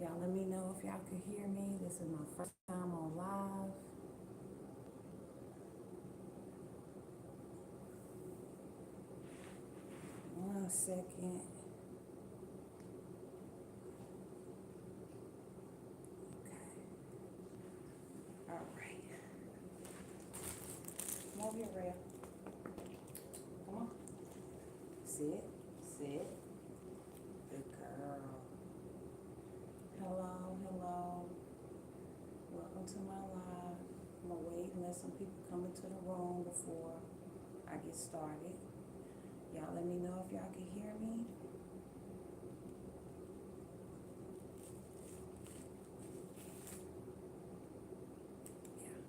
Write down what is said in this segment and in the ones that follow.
Y'all let me know if y'all could hear me. This is my first time on live. One second. Okay. All right. Come over here, Reya. Come on. Sit. Sit. Good girl. Hello, hello. Welcome to my live. I'm gonna wait and let some people come into the room before I get started. Y'all let me know if y'all can hear me. Yeah,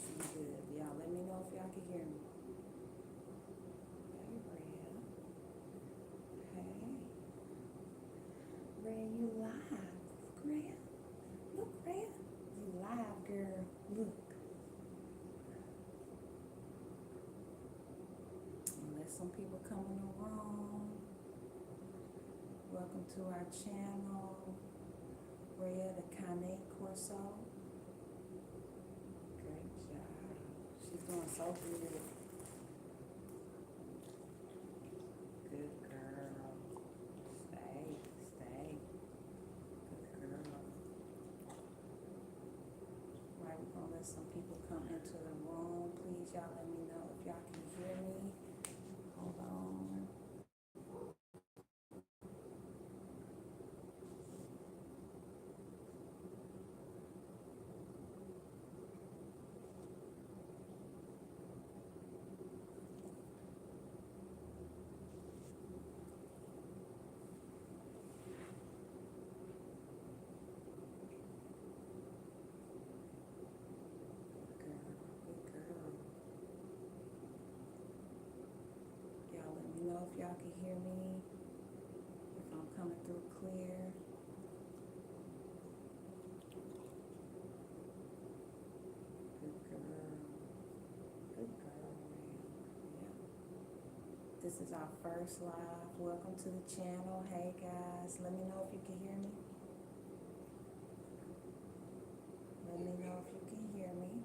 I'm good. Y'all let me know if y'all can hear me. Hey, Reya. Hey. Reya, you live. Look, Reya. Look, Reya. You live, girl. Look. Let some people come in the room. Welcome to our channel, Reya the Cane Corso. Great job. She's doing so good. Good girl. Stay, stay. Good girl. Right, we're gonna let some people come into the room. Please, y'all let me know if y'all can hear me. Hold on. Good girl. Y'all let me know if y'all can hear me. If I'm coming through clear. Good girl. Good girl. Yeah. This is our first live. Welcome to the channel. Hey guys, let me know if you can hear me. Let me know if you can hear me.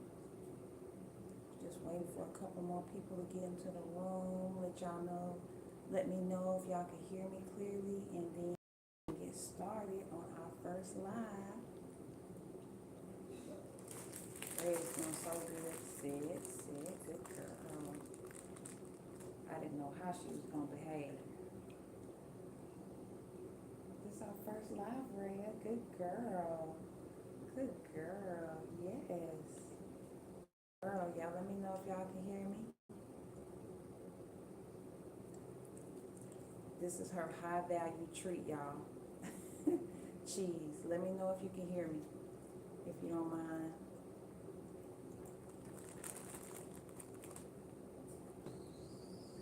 Just waiting for a couple more people to get into the room. Let y'all know. Let me know if y'all can hear me clearly, and then get started on our first live. Reya's doing so good. Sit, good girl. I didn't know how she was gonna behave. This is our first live, Reya. Good girl. Good girl. Yes. Girl, y'all let me know if y'all can hear me. This is her high value treat, y'all. Cheese. Let me know if you can hear me, if you don't mind.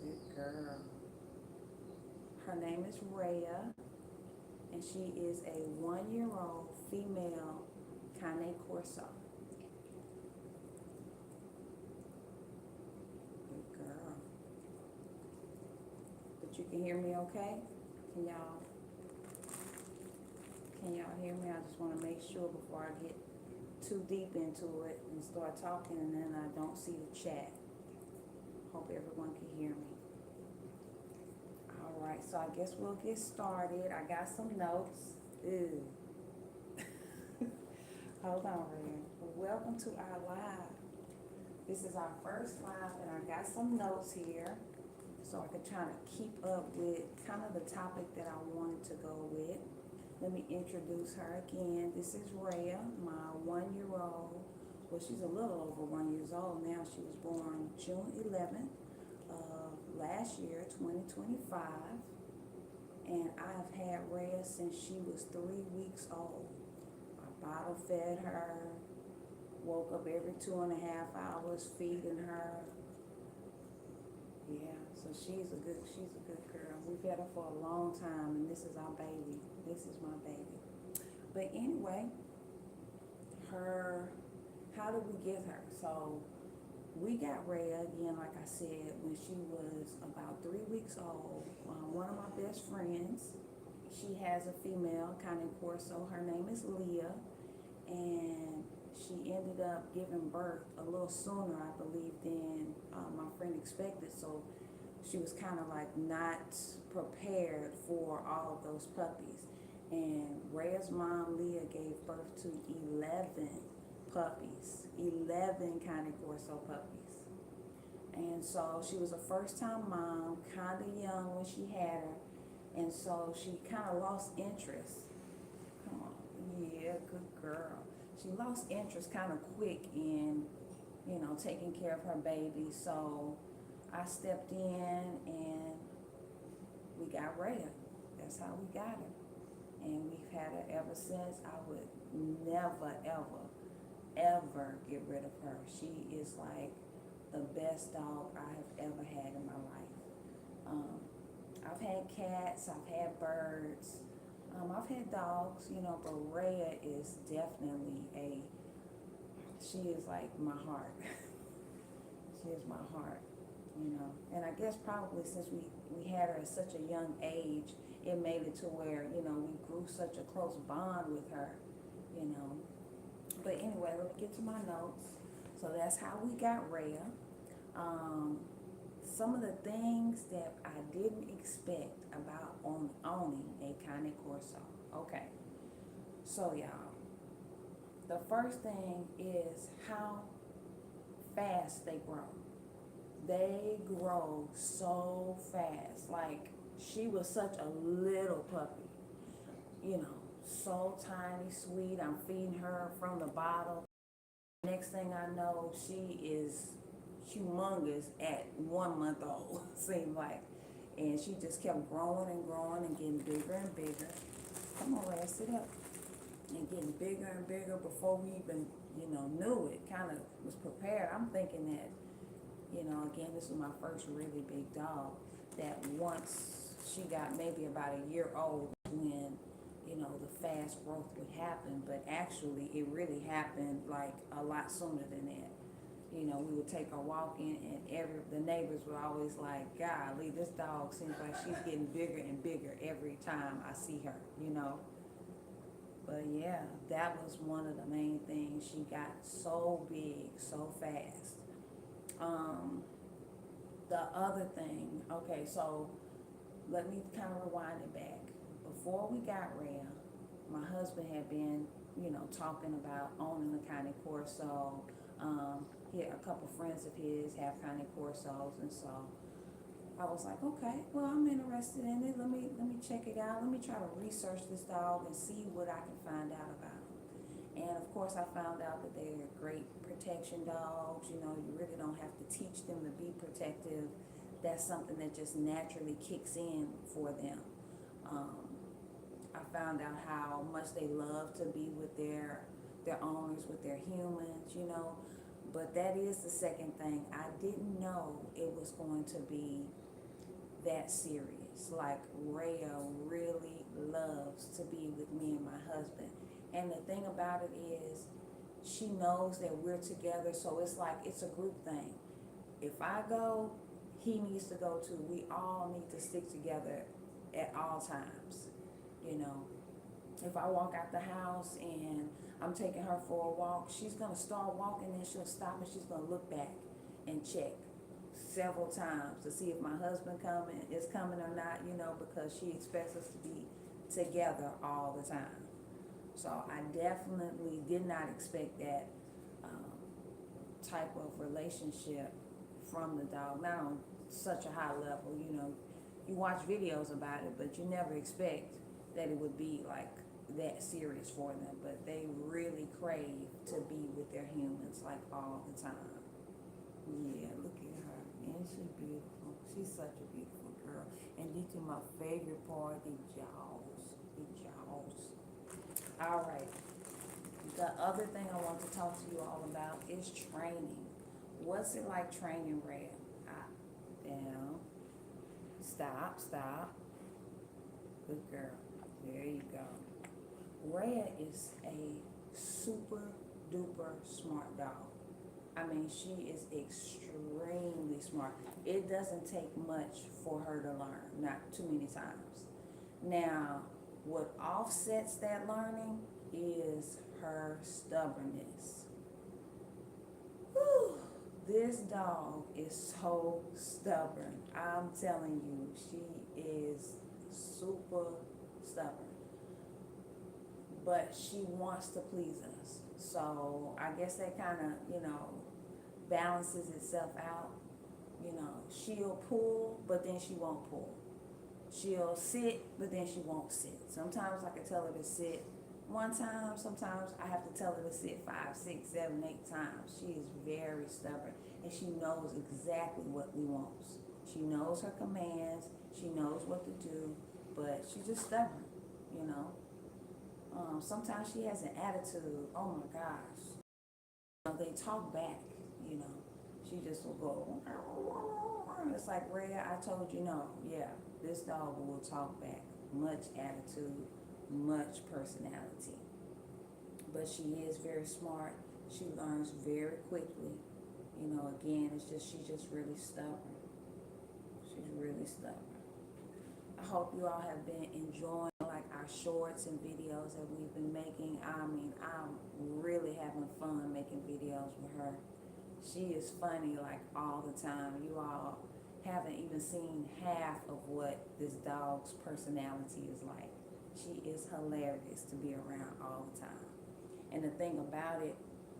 Good girl. Her name is Reya, and she is a 1-year-old female Cane Corso. Good girl. But you can hear me okay? Can y'all hear me? I just want to make sure before I get too deep into it and start talking and then I don't see the chat. Hope everyone can hear me. All right, so I guess we'll get started. I got some notes. Ew. Hold on, Reya. Welcome to our live. This is our first live, and I got some notes here so I could try to keep up with kind of the topic that I wanted to go with. Let me introduce her again. This is Reya, my 1-year-old. Well, she's a little over 1 year old now. She was born June 11th of last year, 2025. And I've had Reya since she was 3 weeks old. I bottle fed her, woke up every 2.5 hours feeding her. Yeah, so she's a good girl. We've had her for a long time, and this is our baby. This is my baby. But anyway, how did we get her? So we got Reya again, like I said, when she was about 3 weeks old. One of my best friends she has a female Cane Corso. Her name is Leah, and she ended up giving birth a little sooner, I believe, than my friend expected. So she was kind of like not prepared for all of those puppies. And Reya's mom, Leah, gave birth to 11 puppies, 11 Cane Corso puppies. And so she was a first-time mom, kind of young when she had her, and so she kind of lost interest. Come on, yeah, good girl. She lost interest kind of quick in, taking care of her baby. So I stepped in and we got Reya. That's how we got her. And we've had her ever since. I would never, ever, ever get rid of her. She is like the best dog I have ever had in my life. I've had cats, I've had birds, I've had dogs, but Reya is definitely she is like my heart. She is my heart, And I guess probably since we had her at such a young age, it made it to where, we grew such a close bond with her, But anyway, let me get to my notes. So that's how we got Reya. Some of the things that I didn't expect about owning a Cane Corso. Okay, so y'all, the first thing is how fast they grow. They grow so fast. Like, she was such a little puppy, so tiny, sweet. I'm feeding her from the bottle. Next thing I know, she is humongous at 1 month old, seemed like. And she just kept growing and growing and getting bigger and bigger. Come on, Reya, sit up. And getting bigger and bigger before we even, knew it, kind of was prepared. I'm thinking that, again, this was my first really big dog, that once she got maybe about a year old when, the fast growth would happen. But actually, it really happened like a lot sooner than that. We would take her walking, and the neighbors were always like, golly, this dog seems like she's getting bigger and bigger every time I see her, But yeah, that was one of the main things. She got so big, so fast. The other thing, okay, so let me kind of rewind it back. Before we got Reya, my husband had been, talking about owning a Cane Corso. He had a couple friends of his have Cane Corsos, and so I was like, okay, well, I'm interested in it. Let me check it out. Let me try to research this dog and see what I can find out about him. And of course, I found out that they're great protection dogs. You really don't have to teach them to be protective. That's something that just naturally kicks in for them. I found out how much they love to be with their owners, with their humans, But that is the second thing. I didn't know it was going to be that serious. Like, Reya really loves to be with me and my husband. And the thing about it is, she knows that we're together, so it's like it's a group thing. If I go, he needs to go too. We all need to stick together at all times, If I walk out the house and I'm taking her for a walk, she's gonna start walking and she'll stop and she's gonna look back and check several times to see if my husband is coming or not, because she expects us to be together all the time. So I definitely did not expect that type of relationship from the dog, not on such a high level. You watch videos about it, but you never expect that it would be like that serious for them. But they really crave to be with their humans like all the time. Yeah, look at her. Isn't she beautiful? She's such a beautiful girl. And this is my favorite part, the jaws. The jaws. All right. The other thing I want to talk to you all about is training. What's it like training Reya? Down. Stop. Good girl. There you go. Reya is a super duper smart dog. I mean, she is extremely smart. It doesn't take much for her to learn, not too many times. Now, What offsets that learning is her stubbornness. Whew. This dog is so stubborn. I'm telling you, she is super stubborn. But she wants to please us. So I guess that kind of, balances itself out. She'll pull, but then she won't pull. She'll sit, but then she won't sit. Sometimes I can tell her to sit one time. Sometimes I have to tell her to sit 5, 6, 7, 8 times. She is very stubborn, and she knows exactly what we want. She knows her commands. She knows what to do, but she's just stubborn, you know. Sometimes she has an attitude. Oh my gosh. They talk back, you know. She just will go. It's like, Reya, I told you no. Yeah, this dog will talk back. Much attitude, much personality. But she is very smart. She learns very quickly. Again, she's just really stubborn. She's really stubborn. I hope you all have been enjoying like our shorts and videos that we've been making. I mean, I'm really having fun making videos with her. She is funny like all the time. You all haven't even seen half of what this dog's personality is like. She is hilarious to be around all the time. And the thing about it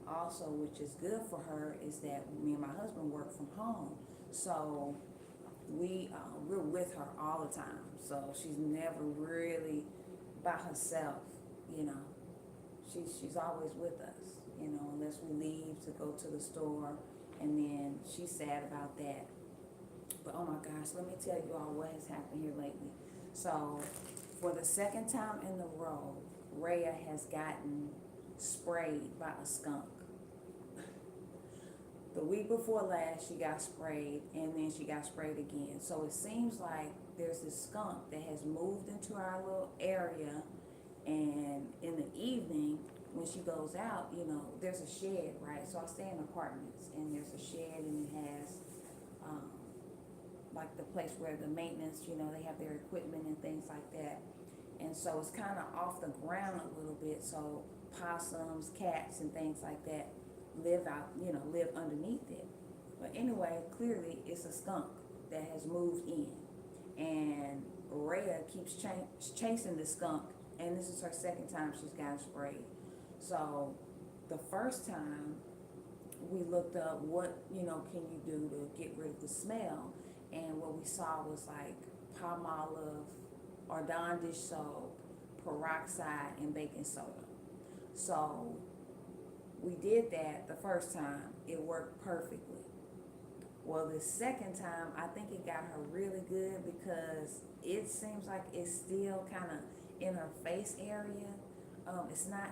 also, which is good for her, is that me and my husband work from home. So we're with her all the time. So she's never really by herself, you know. She's always with us, unless we leave to go to the store, and then she's sad about that. But oh my gosh, let me tell you all what has happened here lately. So for the second time in a row, Reya has gotten sprayed by a skunk. The week before last, she got sprayed, and then she got sprayed again. So it seems like there's this skunk that has moved into our little area, and in the evening, when she goes out, there's a shed, right? So I stay in apartments, and there's a shed, and it has like the place where the maintenance, they have their equipment and things like that. And so it's kind of off the ground a little bit, so possums, cats, and things like that live underneath it. But anyway, clearly it's a skunk that has moved in, and Reya keeps chasing the skunk, and this is her second time she's gotten sprayed. So the first time we looked up what can you do to get rid of the smell, and what we saw was like Palmolive or Dawn dish soap, peroxide, and baking soda. So we did that the first time. It worked perfectly. Well, the second time, I think it got her really good because it seems like it's still kind of in her face area. It's not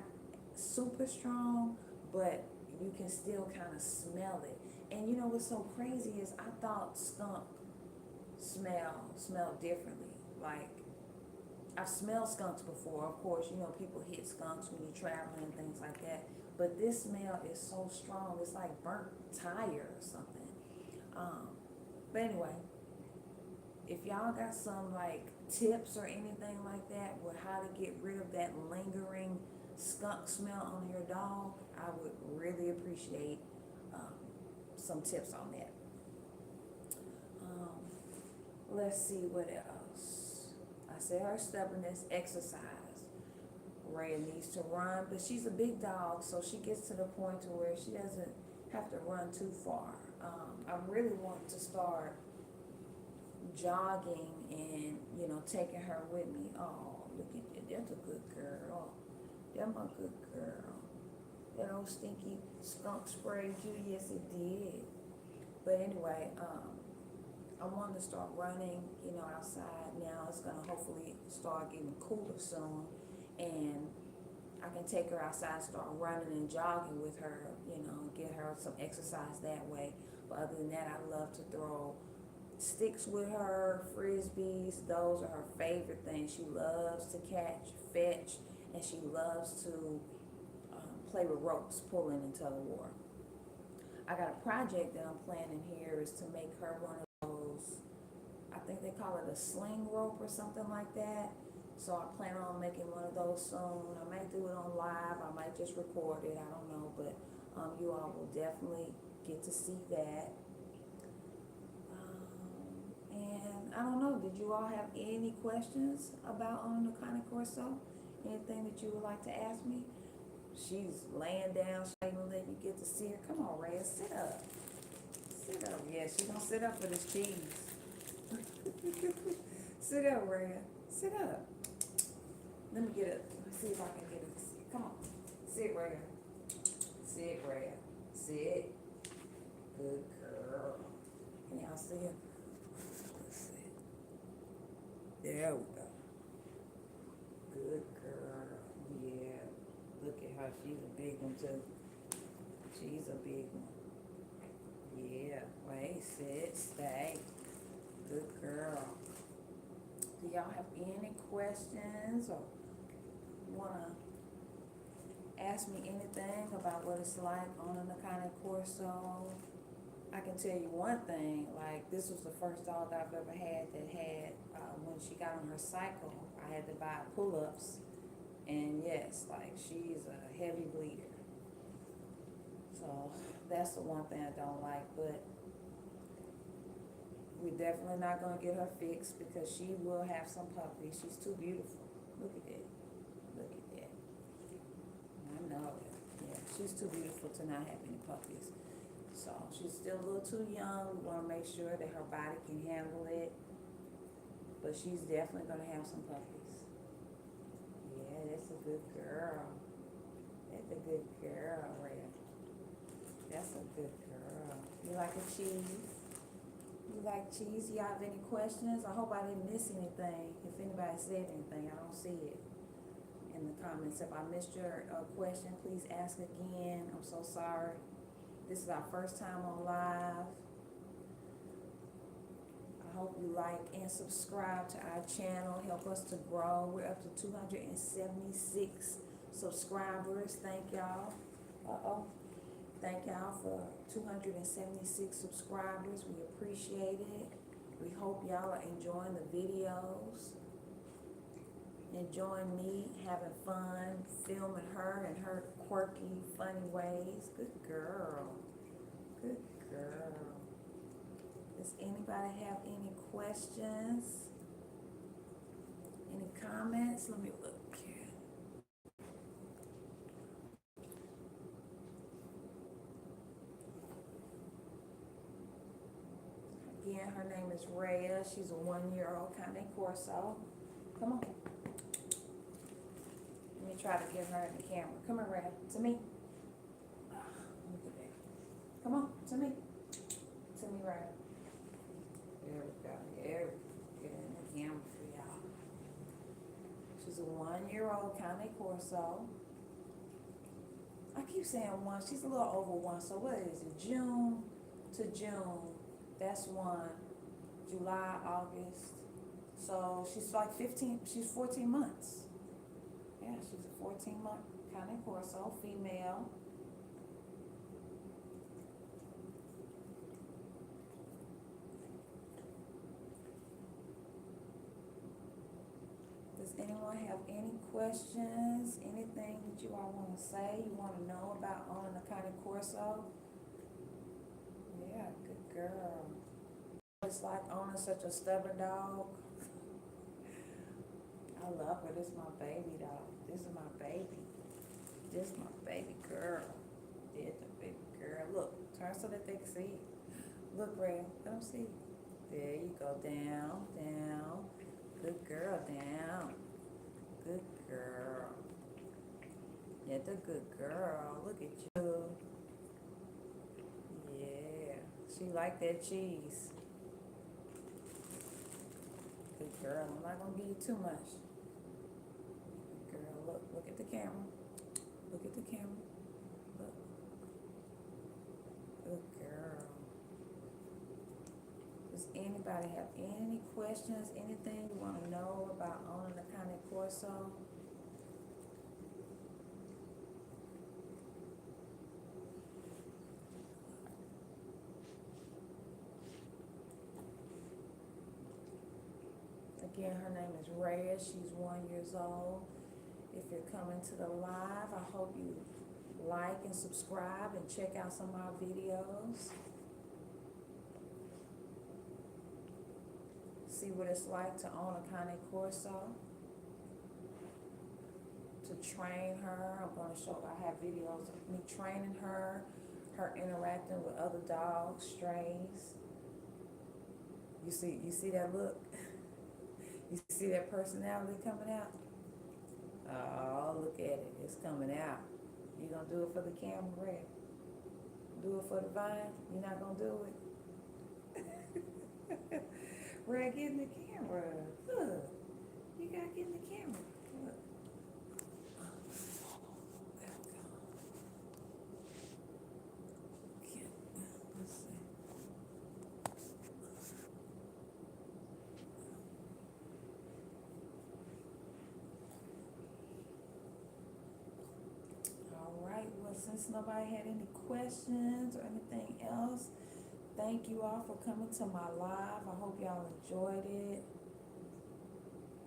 super strong, but you can still kind of smell it. And what's so crazy is I thought skunk smell differently. Like, I've smelled skunks before. Of course, people hit skunks when you're traveling and things like that. But this smell is so strong. It's like burnt tire or something. But anyway, if y'all got some like tips or anything like that with how to get rid of that lingering skunk smell on your dog, I would really appreciate some tips on that. Let's see what else. I said her stubbornness, exercise. Reya needs to run, but she's a big dog, so she gets to the point to where she doesn't have to run too far. I really want to start jogging and taking her with me. Oh, look at that, that's a good girl. That's my good girl. That old stinky skunk sprayed you. Yes, it did. But anyway, I want to start running, outside now. It's gonna hopefully start getting cooler soon, and I can take her outside, start running and jogging with her, get her some exercise that way. But other than that, I love to throw sticks with her, frisbees. Those are her favorite things. She loves to catch, fetch, and she loves to play with ropes, pulling and tug of war. I got a project that I'm planning here is to make her one of those, I think they call it a sling rope or something like that, So I plan on making one of those soon. I might do it on live. I might just record it. I don't know, but you all will definitely get to see that. And I don't know, did you all have any questions about on the Cane Corso? Anything that you would like to ask me? She's laying down, she ain't gonna let you get to see her. Come on, Reya, sit up. Sit up. Yeah, she's gonna sit up for this cheese. Sit up, Reya. Sit up. Let me get it. Let me see if I can get it to sit. Come on. Sit, Reya. Sit, Reya. Sit. Good girl. Can y'all see her? Let's see. There we go. Good girl. Yeah. Look at her. She's a big one too. She's a big one. Yeah. Wait, sit, stay. Good girl. Do y'all have any questions or wanna ask me anything about what it's like on a Cane Corso? I can tell you one thing, like this was the first dog I've ever had that had, when she got on her cycle, I had to buy pull-ups. And yes, like she's a heavy bleeder. So that's the one thing I don't like, but we're definitely not gonna get her fixed because she will have some puppies. She's too beautiful. Look at that. Look at that. I know it. Yeah, she's too beautiful to not have any puppies. So she's still a little too young. We wanna make sure that her body can handle it. But she's definitely gonna have some puppies. Yeah, that's a good girl. That's a good girl, Reya. That's a good girl. You like a cheese? You like cheese? Y'all have any questions? I hope I didn't miss anything. If anybody said anything, I don't see it in the comments. If I missed your question, please ask again. I'm so sorry. This is our first time on live. I hope you like and subscribe to our channel. Help us to grow. We're up to 276 subscribers. Thank y'all. Thank y'all for 276 subscribers. We appreciate it. We hope y'all are enjoying the videos, enjoying me having fun, filming her in her quirky, funny ways. Good girl. Good girl. Does anybody have any questions? Any comments? Let me look here. Again, her name is Reya. She's a 1-year-old Cane Corso. Come on. Let me try to get her in the camera. Come here, Reya. To me. Look at that. Come on, to me. To me, Reya. There we go. There we go. Get in the camera for y'all. She's a 1-year-old Cane Corso. I keep saying one. She's a little over one. So what is it? June to June. That's 1. July, August. So she's like 15. She's 14 months. Yeah, she's a 14-month Cane Corso, female. Does anyone have any questions? Anything that you all want to say? You want to know about owning a Cane Corso? Yeah, good girl. It's like owning such a stubborn dog. I love her. This is my baby dog. This is my baby. This is my baby girl. This is the baby girl. Look, turn so that they can see. Look, Reya, let them see. There you go. Down, down. Good girl, down. Good girl. Yeah, the good girl. Look at you. Yeah, she like that cheese. Good girl. I'm not gonna give you too much. Good girl, look at the camera. Look at the camera. Look. Good girl. Does anybody have any questions? Anything you want to know about owning a Cane Corso? Again, her name is Reya. She's 1 year old. If you're coming to the live, I hope you like and subscribe and check out some of our videos. See what it's like to own a Cane Corso. To train her. I'm going to show, I have videos of me training her, her interacting with other dogs, strays. You see that look? You see that personality coming out? Oh, look at it. It's coming out. You gonna do it for the camera, Red? Do it for the vine? You're not gonna do it? Red, get in the camera. Look. You gotta get in the camera. Look. Let's see. Well, since nobody had any questions or anything else, thank you all for coming to my live. I hope y'all enjoyed it.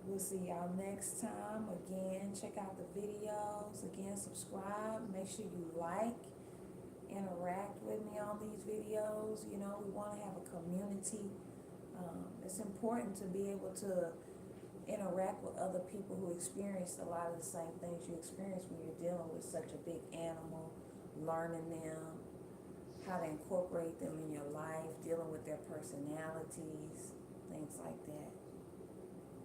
We'll see y'all next time. Again, check out the videos. Again, subscribe. Make sure you like, interact with me on these videos. You know, we want to have a community. It's important to be able to interact with other people who experience a lot of the same things you experience when you're dealing with such a big animal, learning them, how to incorporate them in your life, dealing with their personalities, things like that.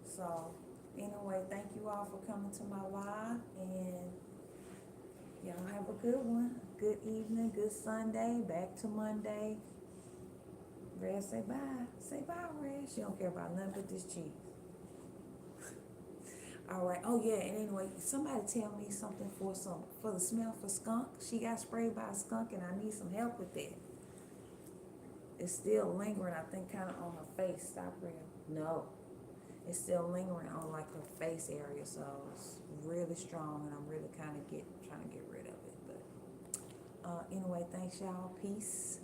So anyway, thank you all for coming to my live, and y'all have a good one. Good evening, good Sunday, back to Monday. Red, say bye. Say bye, Red. She don't care about nothing but this cheese. All right. Oh yeah. And anyway, somebody tell me something for the smell for skunk. She got sprayed by a skunk, and I need some help with that. It's still lingering. I think kind of on her face. Stop, real. No, it's still lingering on like her face area. So it's really strong, and I'm really kind of trying to get rid of it. But anyway, thanks y'all. Peace.